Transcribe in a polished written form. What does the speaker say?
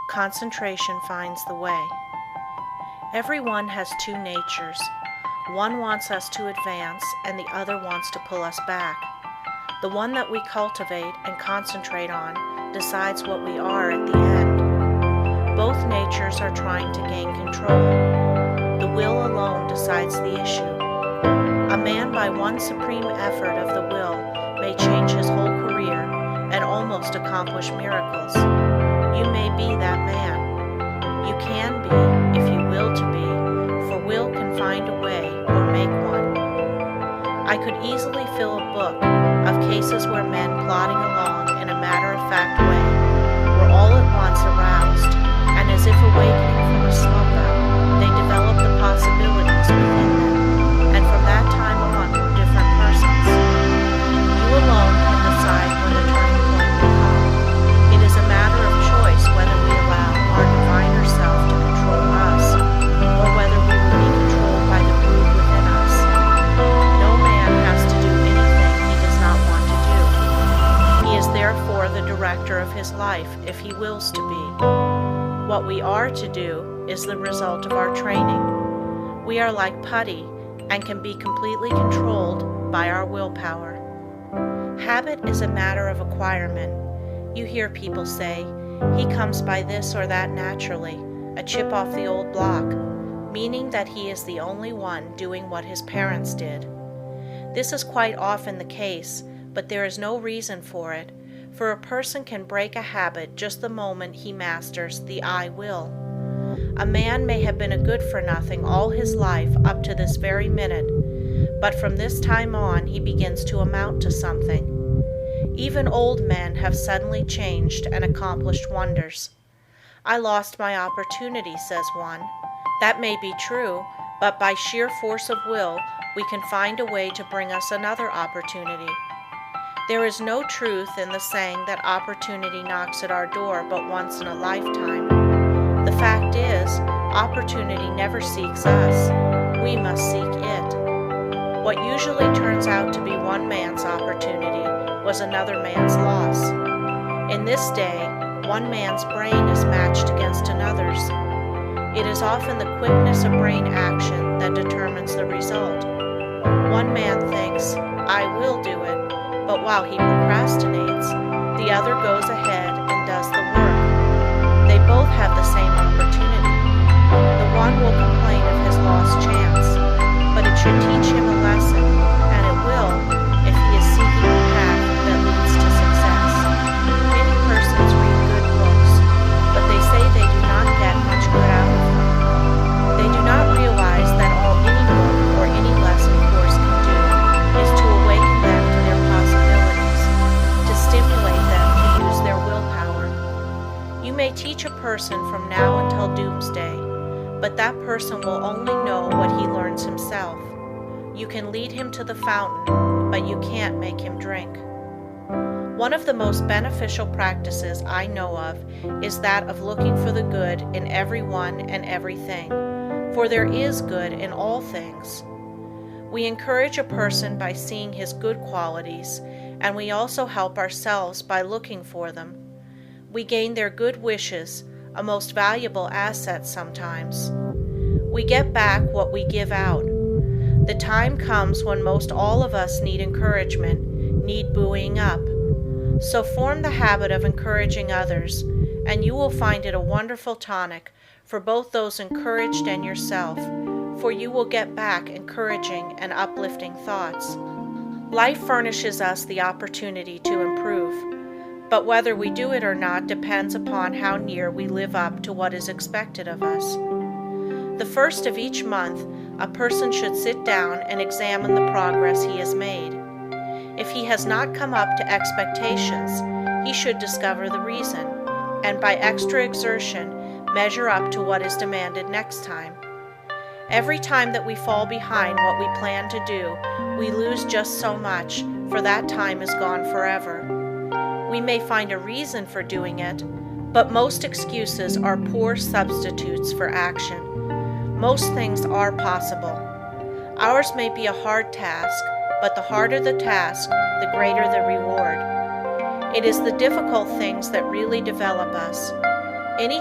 Concentration finds the way. Everyone has two natures. One wants us to advance and the other wants to pull us back. The one that we cultivate and concentrate on decides what we are at the end. Both natures are trying to gain control. The will alone decides the issue. A man by one supreme effort of the will may change his whole career and almost accomplish miracles. You may be that man. You can be, if you will to be, for will can find a way or make one. I could easily fill a book of cases where men plodding along in a matter-of-fact way were all at once aroused, and as if awakening from a slumber, they developed the possibilities within them, and from that time on were different persons. You alone can decide when the turning point will come. It is a matter of choice whether we allow our diviner self to control us, or whether we will be controlled by the brood within us. No man has to do anything he does not want to do. He is therefore the director of his life if he wills to be. What we are to do is the result of our training. We are like putty and can be completely controlled by our willpower. Habit is a matter of acquirement. You hear people say, he comes by this or that naturally, a chip off the old block, meaning that he is the only one doing what his parents did. This is quite often the case, but there is no reason for it, for a person can break a habit just the moment he masters the I will. A man may have been a good-for-nothing all his life up to this very minute, but from this time on he begins to amount to something. Even old men have suddenly changed and accomplished wonders. I lost my opportunity, says one. That may be true, but by sheer force of will, we can find a way to bring us another opportunity. There is no truth in the saying that opportunity knocks at our door but once in a lifetime. The fact is, opportunity never seeks us. We must seek it. What usually turns out to be one man's opportunity was another man's loss. In this day, one man's brain is matched against another's. It is often the quickness of brain action that determines the result. One man thinks, I will do it, but while he procrastinates, the other goes ahead and does the work. They both have the same opportunity. The one will complain of his lost chance, but it should teach him a lesson, and it will, if he is seeking the path that leads to success. Many persons read good books, but they say they do not get much good out of them. They do not realize that all any book or any lesson course can do is to awaken them to their possibilities, to stimulate them to use their willpower. You may teach a person from now until doomsday, but that person will only know what he learns himself. You can lead him to the fountain, but you can't make him drink. One of the most beneficial practices I know of is that of looking for the good in everyone and everything, for there is good in all things. We encourage a person by seeing his good qualities, and we also help ourselves by looking for them. We gain their good wishes, a most valuable asset sometimes. We get back what we give out. The time comes when most all of us need encouragement, need buoying up. So form the habit of encouraging others, and you will find it a wonderful tonic for both those encouraged and yourself, for you will get back encouraging and uplifting thoughts. Life furnishes us the opportunity to improve, but whether we do it or not depends upon how near we live up to what is expected of us. The first of each month, a person should sit down and examine the progress he has made. If he has not come up to expectations, he should discover the reason, and by extra exertion, measure up to what is demanded next time. Every time that we fall behind what we plan to do, we lose just so much, for that time is gone forever. We may find a reason for doing it, but most excuses are poor substitutes for action. Most things are possible. Ours may be a hard task, but the harder the task, the greater the reward. It is the difficult things that really develop us. Any